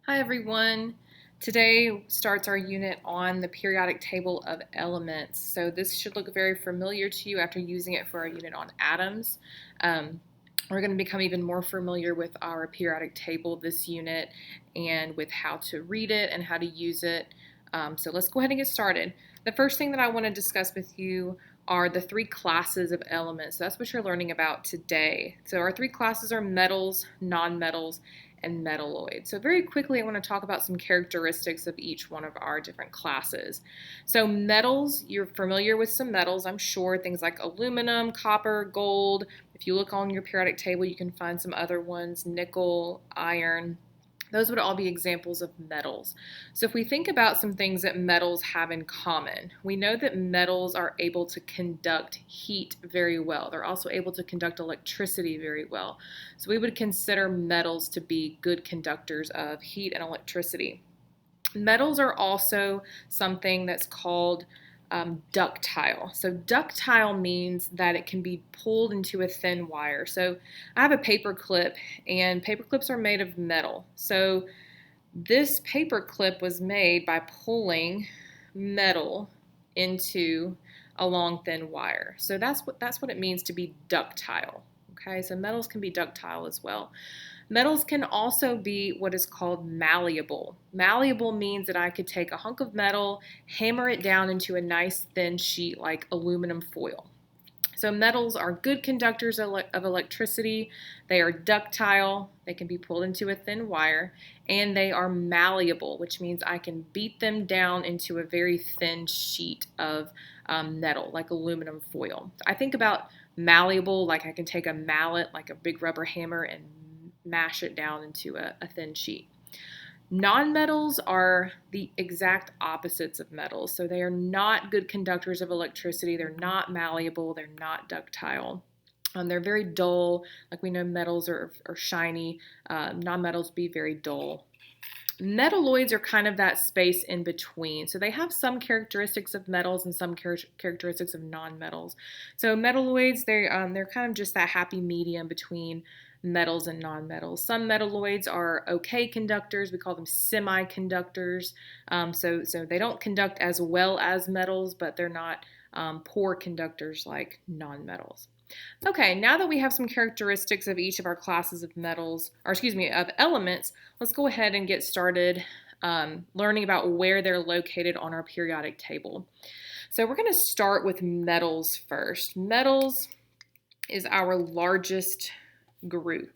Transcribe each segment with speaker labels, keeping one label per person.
Speaker 1: Hi everyone. Today starts our unit on the periodic table of elements. So this should look very familiar to you after using it for our unit on atoms. Um, we're going to become even more familiar with our periodic table this unit and with how to read it and how to use it. So let's go ahead and get started. The first thing that I want to discuss with you are the three classes of elements. So that's what you're learning about today. So our three classes are metals, nonmetals, and metalloid. So very quickly, I want to talk about some characteristics of each one of our different classes. So metals, you're familiar with some metals, I'm sure, things like aluminum, copper, gold. If you look on your periodic table, you can find some other ones, nickel, iron. Those would all be examples of metals. So if we think about some things that metals have in common, we know that metals are able to conduct heat very well. They're also able to conduct electricity very well. So we would consider metals to be good conductors of heat and electricity. Metals are also something that's called ductile. So ductile means that it can be pulled into a thin wire. So I have a paper clip, and paper clips are made of metal. So this paper clip was made by pulling metal into a long thin wire. So that's what it means to be ductile. Okay, so metals can be ductile as well. Metals can also be what is called malleable. Malleable means that I could take a hunk of metal, hammer it down into a nice thin sheet like aluminum foil. So metals are good conductors of electricity. They are ductile. They can be pulled into a thin wire, and they are malleable, which means I can beat them down into a very thin sheet of metal, like aluminum foil. I think about malleable like I can take a mallet, like a big rubber hammer, and mash it down into a thin sheet. Nonmetals are the exact opposites of metals. So they are not good conductors of electricity. They're not malleable. They're not ductile. They're very dull. Like we know metals are shiny. Nonmetals be very dull. Metalloids are kind of that space in between. So they have some characteristics of metals and some characteristics of nonmetals. So metalloids, they're kind of just that happy medium between metals and nonmetals. Some metalloids are okay conductors. We call them semiconductors. So they don't conduct as well as metals, but they're not poor conductors like nonmetals. Okay, now that we have some characteristics of each of our classes of metals, or excuse me, of elements, let's go ahead and get started learning about where they're located on our periodic table. So we're going to start with metals first. Metals is our largest group.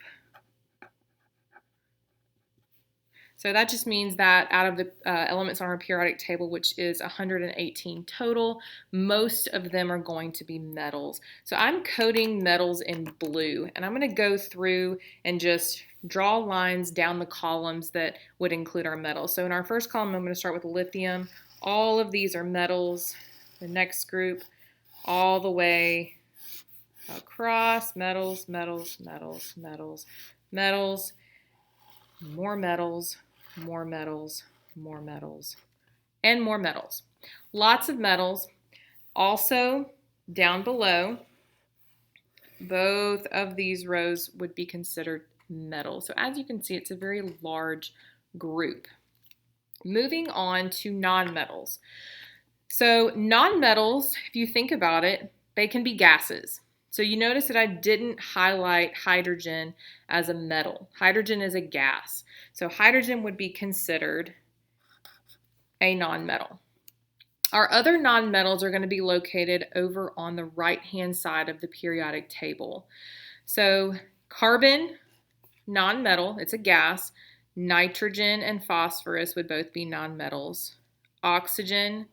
Speaker 1: So that just means that out of the elements on our periodic table, which is 118 total, most of them are going to be metals. So I'm coding metals in blue, and I'm going to go through and just draw lines down the columns that would include our metals. So in our first column, I'm going to start with lithium. All of these are metals. The next group, all the way across, metals, metals, metals, metals, metals, more metals, more metals, more metals, and more metals. Lots of metals. Also, down below, both of these rows would be considered metals. So as you can see, it's a very large group. Moving on to nonmetals. So nonmetals, if you think about it, they can be gases. So you notice that I didn't highlight hydrogen as a metal. Hydrogen is a gas. So hydrogen would be considered a nonmetal. Our other nonmetals are going to be located over on the right-hand side of the periodic table. So carbon, nonmetal, it's a gas. Nitrogen and phosphorus would both be nonmetals. Oxygen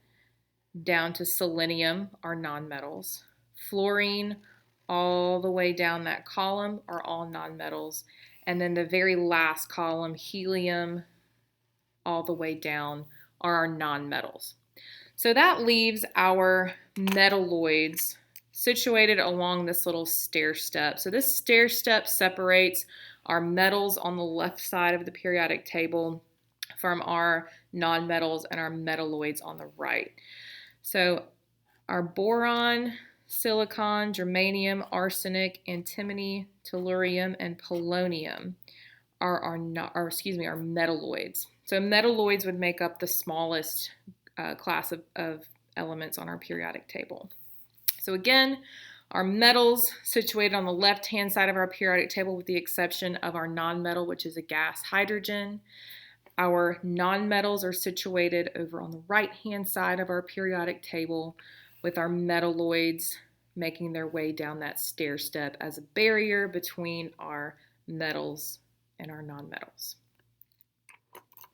Speaker 1: down to selenium are nonmetals. Fluorine, all the way down that column, are all nonmetals. And then the very last column, helium, all the way down, are our nonmetals. So that leaves our metalloids situated along this little stair step. So this stair step separates our metals on the left side of the periodic table from our nonmetals and our metalloids on the right. So our boron, silicon, germanium, arsenic, antimony, tellurium, and polonium are our not, or excuse me, our metalloids. So metalloids would make up the smallest class of elements on our periodic table. So again, our metals situated on the left-hand side of our periodic table with the exception of our nonmetal, which is a gas, hydrogen. Our nonmetals are situated over on the right-hand side of our periodic table with our metalloids making their way down that stair step as a barrier between our metals and our nonmetals.